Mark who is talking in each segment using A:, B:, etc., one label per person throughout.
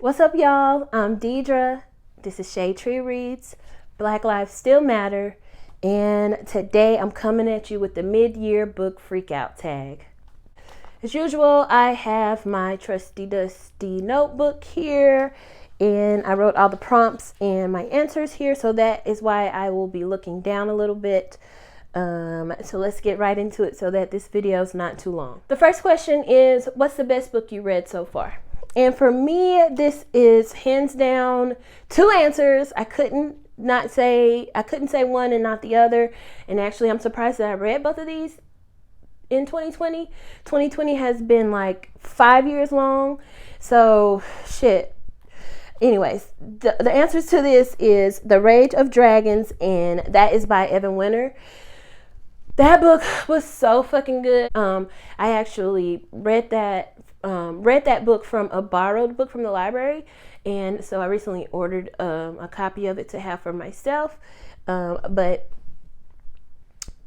A: What's up, y'all? I'm Deidra. This is ShadeTree Reads. Black Lives Still Matter. And today I'm coming at you with the mid-year book freakout tag. As usual, I have my trusty dusty notebook here, and I wrote all the prompts and my answers here, so that is why I will be looking down a little bit. So let's get right into it so that this video is not too long. The first question is, what's the best book you read so far? And for me, this is hands down two answers. I couldn't say one and not the other. And actually, I'm surprised that I read both of these in 2020. 2020 has been like 5 years long. So shit. Anyways, the answers to this is The Rage of Dragons, and that is by Evan Winter. That book was so fucking good. I actually read that book from a borrowed book from the library, and so I recently ordered a copy of it to have for myself. But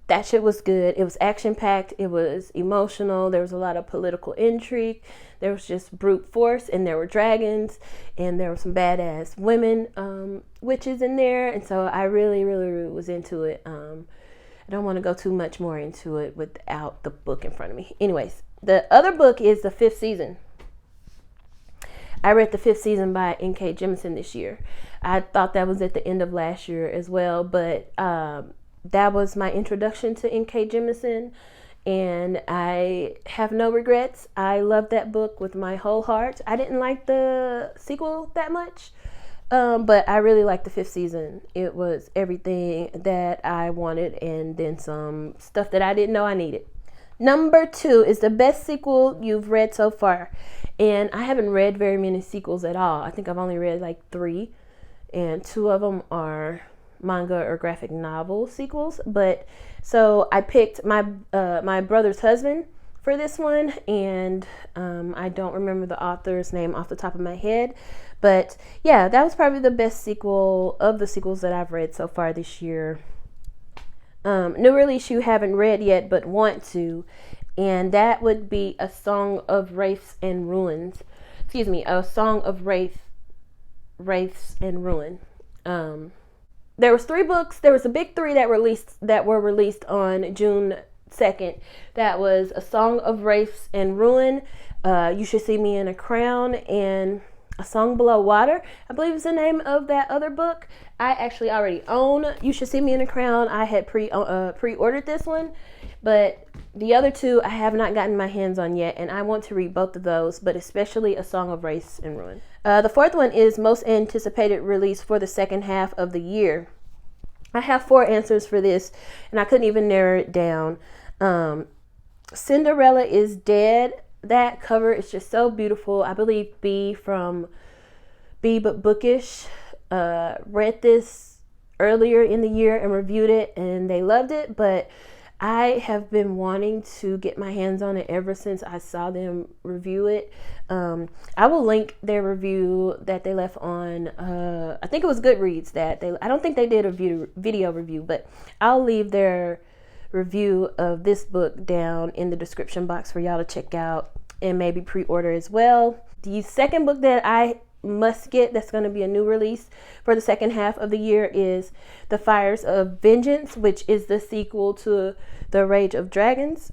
A: that shit was good. It was action-packed. It was emotional. There was a lot of political intrigue. There was just brute force, and there were dragons, and there were some badass women, witches in there, and so I really, really, really was into it. I don't want to go too much more into it without the book in front of me. Anyways, the other book is The Fifth Season. I read The Fifth Season by N.K. Jemisin this year. I thought that was at the end of last year as well, but that was my introduction to N.K. Jemisin, and I have no regrets. I love that book with my whole heart. I didn't like the sequel that much, but I really liked The Fifth Season. It was everything that I wanted and then some stuff that I didn't know I needed. Number 2 is the best sequel you've read so far. And I haven't read very many sequels at all. I think I've only read like 3, and 2 of them are manga or graphic novel sequels. But so I picked my brother's husband for this one, and I don't remember the author's name off the top of my head, but yeah, that was probably the best sequel of the sequels that I've read so far this year. New release you haven't read yet but want to, and that would be A Song of Wraiths and Ruins. A Song of Wraiths and Ruin. There was 3 books. There was a big 3 that were released on June 2nd. That was A Song of Wraiths and Ruin, You Should See Me in a Crown, and A Song Below Water, I believe is the name of that other book. I actually already own You Should See Me in a Crown. I had pre-ordered this one, but the other 2 I have not gotten my hands on yet, and I want to read both of those, but especially A Song of Wraiths and Ruin. The 4th one is most anticipated release for the second half of the year. I have 4 answers for this, and I couldn't even narrow it down. Cinderella is Dead. That cover is just so beautiful. I believe B from But Bookish read this earlier in the year and reviewed it, and they loved it, but I have been wanting to get my hands on it ever since I saw them review it. I will link their review that they left on, I think it was Goodreads I don't think they did a video review, but I'll leave their review of this book down in the description box for y'all to check out and maybe pre-order as well. The second book that I must get that's going to be a new release for the second half of the year is The Fires of Vengeance, which is the sequel to The Rage of Dragons.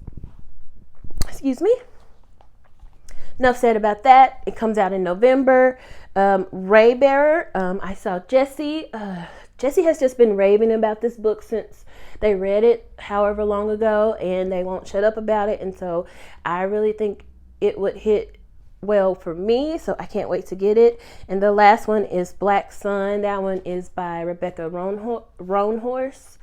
A: Enough said about that. It comes out in November. Raybearer, I saw Jesse has just been raving about this book since they read it however long ago, and they won't shut up about it, and so I really think it would hit well for me, so I can't wait to get it. And the last one is Black Sun. That one is by Rebecca Roanhorse,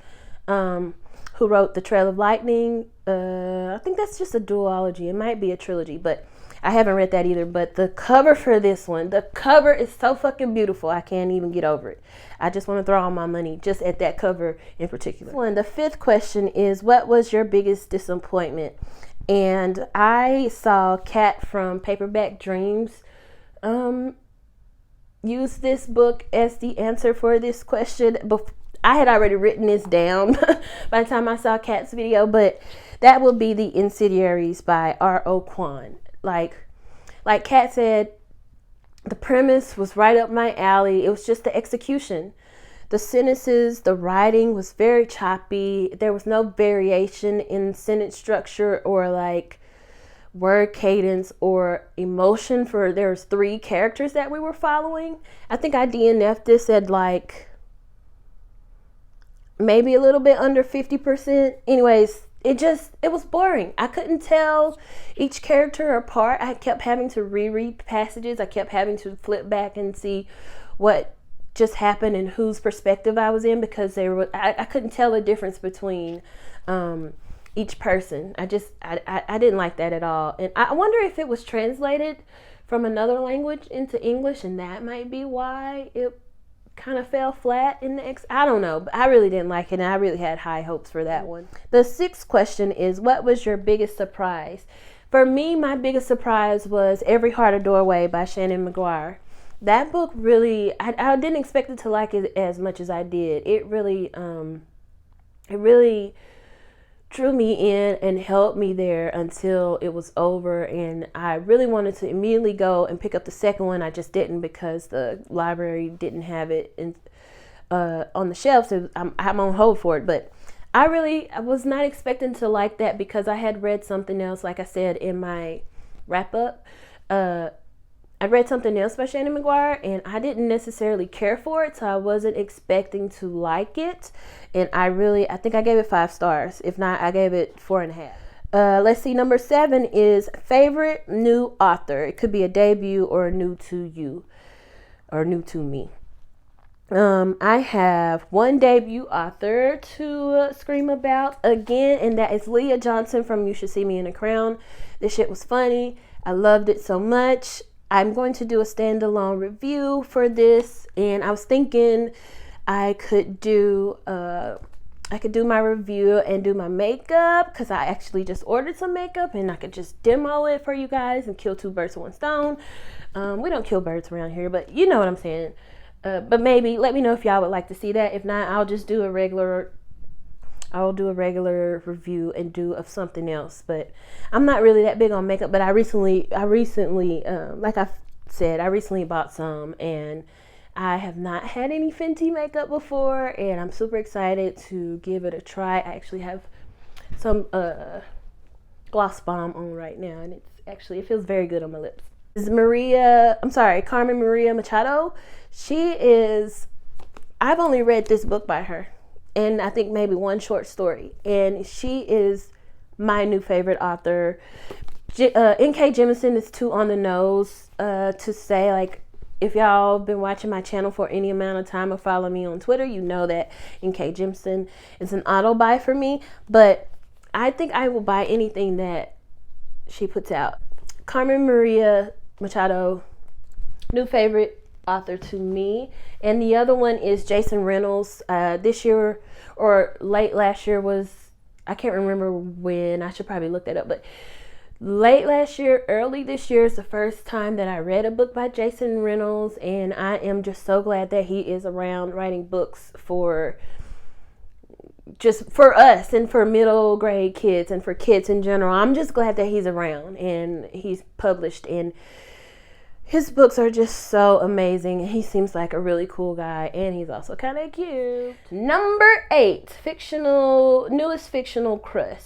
A: who wrote The Trail of Lightning. I think that's just a duology. It might be a trilogy, but I haven't read that either. But the cover for this one, the cover is so fucking beautiful. I can't even get over it. I just want to throw all my money just at that cover in particular. The 5th question is, what was your biggest disappointment? And I saw Kat from Paperback Dreams use this book as the answer for this question. I had already written this down by the time I saw Kat's video, but that will be The Incendiaries by R.O. Kwon. Like Kat said, The premise was right up my alley. It was just the execution. The sentences, the writing was very choppy. There was no variation in sentence structure or like word cadence or emotion for there was 3 characters that we were following. I think I DNF'd this at like maybe a little bit under 50%. Anyways, it was boring. I couldn't tell each character apart. I kept having to reread passages. I kept having to flip back and see what just happened and whose perspective I was in, because I couldn't tell the difference between each person. I didn't like that at all. And I wonder if it was translated from another language into English, and that might be why it kind of fell flat in the I don't know, but I really didn't like it, and I really had high hopes for that one. The 6th question is, what was your biggest surprise? For me, my biggest surprise was Every Heart a Doorway by Shannon McGuire. That book really, I didn't expect it to like it as much as I did. It really drew me in and held me there until it was over, and I really wanted to immediately go and pick up the second one. I just didn't because the library didn't have it on the shelves. So I'm on hold for it, but I was not expecting to like that because I had read something else, like I said in my wrap up. I read something else by Shannon McGuire, and I didn't necessarily care for it, so I wasn't expecting to like it. And I think I gave it 5 stars. If not, I gave it 4.5. Let's see, number 7 is favorite new author. It could be a debut or new to you or new to me. I have one debut author to scream about again, and that is Leah Johnson from You Should See Me in a Crown. This shit was funny. I loved it so much. I'm going to do a standalone review for this, and I was thinking I could do my review and do my makeup, because I actually just ordered some makeup, and I could just demo it for you guys and kill 2 birds with 1 stone. We don't kill birds around here, but you know what I'm saying. But maybe let me know if y'all would like to see that. If not, I'll do a regular review and do of something else. But I'm not really that big on makeup, but I recently like I said, I recently bought some, and I have not had any Fenty makeup before, and I'm super excited to give it a try. I actually have some gloss bomb on right now, and it feels very good on my lips. This is Carmen Maria Machado. I've only read this book by her, and I think maybe 1 short story, and she is my new favorite author. N.K. Jemisin is too on the nose to say, like, if y'all been watching my channel for any amount of time or follow me on Twitter, you know that N.K. Jemisin is an auto buy for me, but I think I will buy anything that she puts out. Carmen Maria Machado, new favorite author to me. And the other one is Jason Reynolds. This year or late last year I can't remember when, I should probably look that up, but late last year, early this year is the first time that I read a book by Jason Reynolds, and I am just so glad that he is around writing books for us and for middle grade kids and for kids in general. I'm just glad that he's around and he's published, and his books are just so amazing. He seems like a really cool guy, and he's also kind of cute. Number 8, newest fictional crush.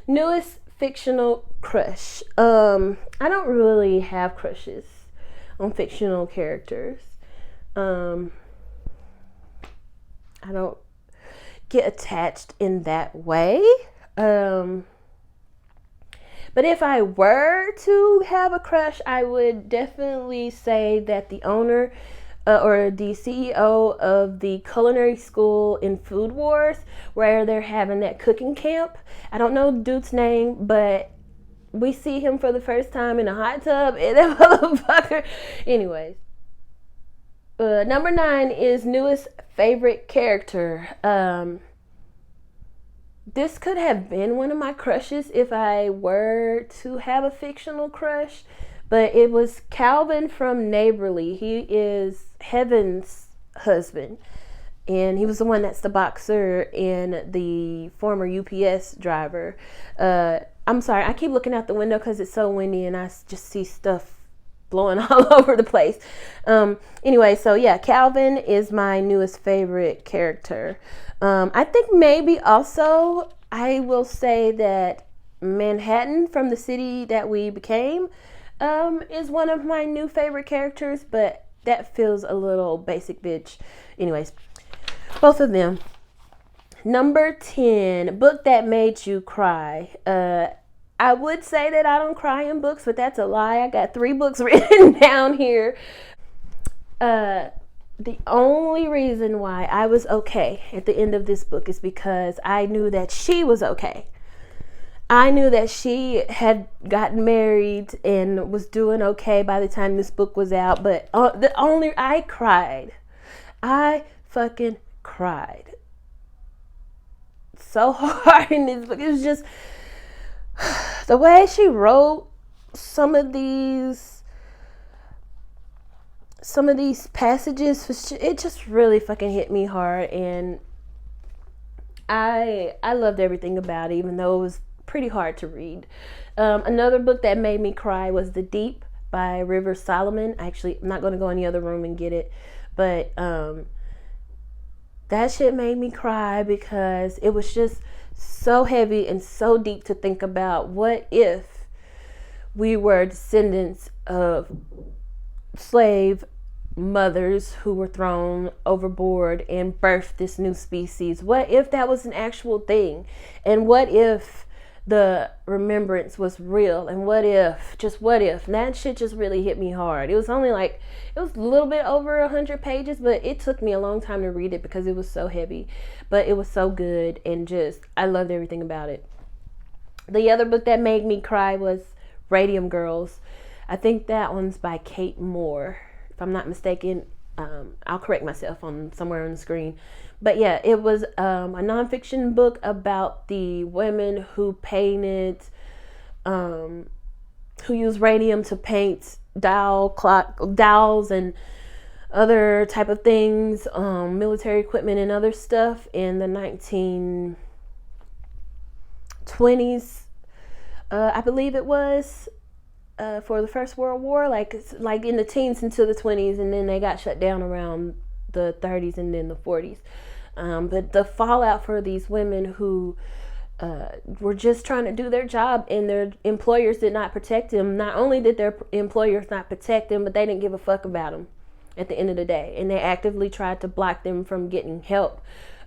A: Newest fictional crush. I don't really have crushes on fictional characters. I don't get attached in that way. But if I were to have a crush, I would definitely say that the owner or the CEO of the culinary school in Food Wars, where they're having that cooking camp. I don't know the dude's name, but we see him for the first time in a hot tub, and that motherfucker. Anyways. Number 9 is newest favorite character. This could have been one of my crushes if I were to have a fictional crush, but it was Calvin from Neighborly. He is Heaven's husband, and he was the one that's the boxer and the former UPS driver. I'm sorry, I keep looking out the window because it's so windy, and I just see stuff blowing all over the place. Anyway, so yeah, Calvin is my newest favorite character. I think maybe also I will say that Manhattan, from the city that we became, is one of my new favorite characters, but that feels a little basic bitch. Anyways, both of them. Number 10, book that made you cry. I would say that I don't cry in books, but that's a lie. I got 3 books written down here. The only reason why I was okay at the end of this book is because I knew that she was okay. I knew that she had gotten married and was doing okay by the time this book was out, but I cried. I fucking cried so hard in this book. It was just the way she wrote some of these passages. It just really fucking hit me hard, and I loved everything about it, even though it was pretty hard to read. Another book that made me cry was The Deep by River Solomon. Actually, I'm not going to go in the other room and get it, but that shit made me cry because it was just so heavy and so deep to think about. What if we were descendants of slave mothers who were thrown overboard and birthed this new species? What if that was an actual thing? And what if the remembrance was real? And what if, and that shit just really hit me hard. It was a little bit over 100 pages, but it took me a long time to read it because it was so heavy, but it was so good, and just, I loved everything about it. The other book that made me cry was Radium Girls. I think that one's by Kate Moore, if I'm not mistaken. I'll correct myself on somewhere on the screen. But yeah, it was a nonfiction book about the women who painted, who used radium to paint dials and other type of things, military equipment and other stuff in the 1920s, I believe it was. For the First World War, like in the teens into the 20s, and then they got shut down around the 30s and then the 40s. But the fallout for these women who were just trying to do their job, and their employers did not protect them. Not only did their employers not protect them, but they didn't give a fuck about them at the end of the day, and they actively tried to block them from getting help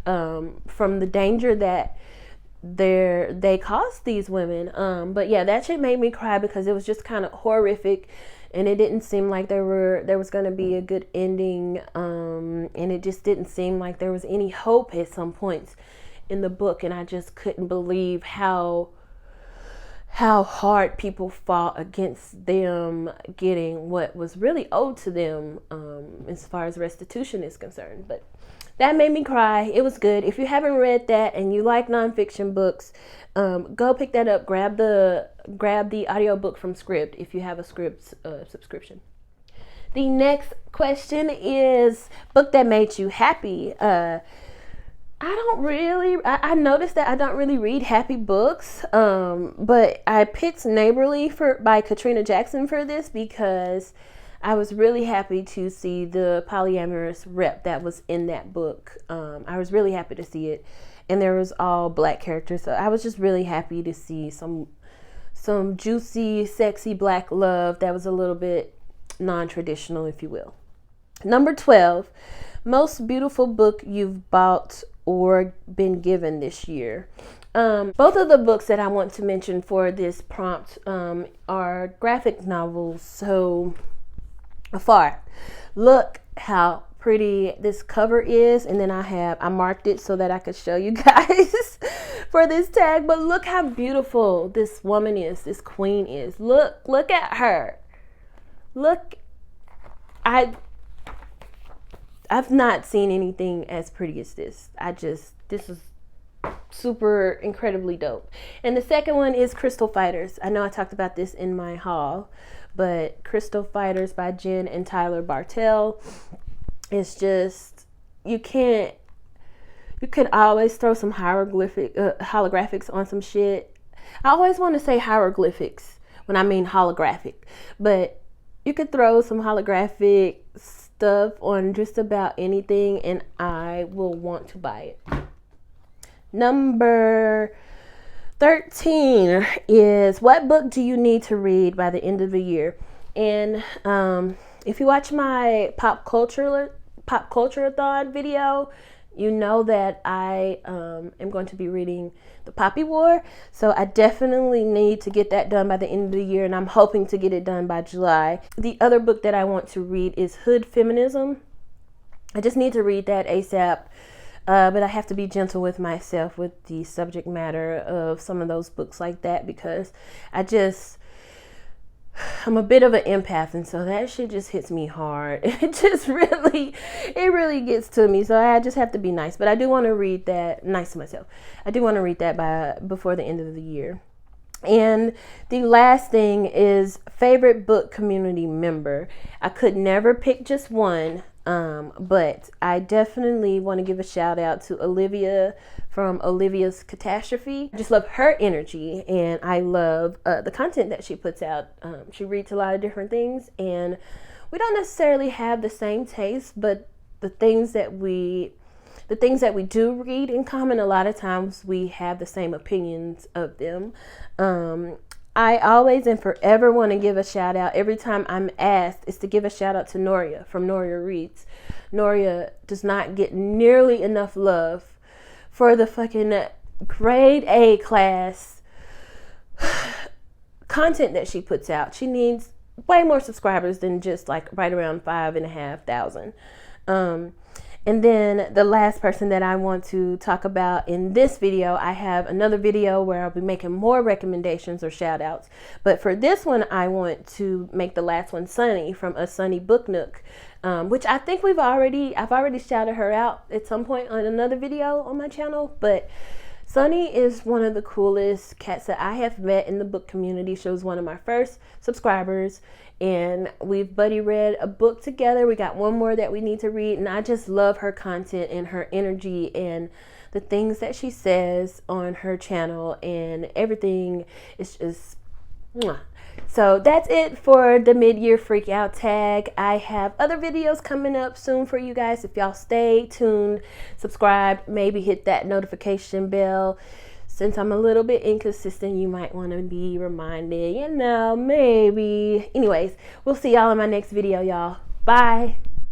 A: from the danger that they caused these women. But yeah, that shit made me cry because it was just kind of horrific, and it didn't seem like there was going to be a good ending, and it just didn't seem like there was any hope at some points in the book. And I just couldn't believe how hard people fought against them getting what was really owed to them, as far as restitution is concerned. But that made me cry. It was good. If you haven't read that and you like nonfiction books, go pick that up. Grab the audiobook from Scribd if you have a Scribd subscription. The next question is book that made you happy. I noticed that I don't really read happy books, but I picked Neighborly by Katrina Jackson for this because I was really happy to see the polyamorous rep that was in that book. I was really happy to see it, and there was all Black characters, so I was just really happy to see some juicy, sexy Black love that was a little bit non-traditional, if you will. Number 12, most beautiful book you've bought or been given this year. Both of the books that I want to mention for this prompt are graphic novels. So far, look how pretty this cover is, and then I marked it so that I could show you guys for this tag. But look how beautiful this woman is, this queen is. Look at her. Look, I've not seen anything as pretty as this. This is super incredibly dope. And the second one is Crystal Fighters. I know I talked about this in my haul, but Crystal Fighters by Jen and Tyler Bartel. It's just, you can always throw some holographics on some shit. I always want to say hieroglyphics when I mean holographic, but You could throw some holographic stuff on just about anything and I will want to buy it. Number 13 is, what book do you need to read by the end of the year? And if you watch my pop culture-a-thon video, you know that I am going to be reading The Poppy War. So I definitely need to get that done by the end of the year, and I'm hoping to get it done by July. The other book that I want to read is Hood Feminism. I just need to read that ASAP. But I have to be gentle with myself with the subject matter of some of those books like that, because I'm a bit of an empath, and so that shit just hits me hard. It really gets to me. So I just have to be nice. But I do want to read that, nice to myself. I do want to read that before the end of the year. And the last thing is favorite book community member. I could never pick just one. But I definitely want to give a shout out to Olivia from Olivia's Catastrophe. I just love her energy, and I love the content that she puts out. She reads a lot of different things, and we don't necessarily have the same taste, but the things that we do read in common, a lot of times we have the same opinions of them. I always and forever want to give a shout out. Every time I'm asked is to give a shout out to Noria from Noria Reads. Noria does not get nearly enough love for the fucking grade A class content that she puts out. She needs way more subscribers than just like right around 5,500. And then the last person that I want to talk about in this video, I have another video where I'll be making more recommendations or shout outs. But for this one, I want to make the last one Sunny from A Sunny Book Nook, which I think I've already shouted her out at some point on another video on my channel. But Sunny is one of the coolest cats that I have met in the book community. She was one of my first subscribers, and we've buddy read a book together. We got one more that we need to read, and I just love her content and her energy and the things that she says on her channel, and everything is just mwah. So that's it for the mid-year freakout tag. I have other videos coming up soon for you guys. If y'all stay tuned, subscribe, maybe hit that notification bell. Since I'm a little bit inconsistent, you might want to be reminded, maybe. Anyways, we'll see y'all in my next video, y'all. Bye.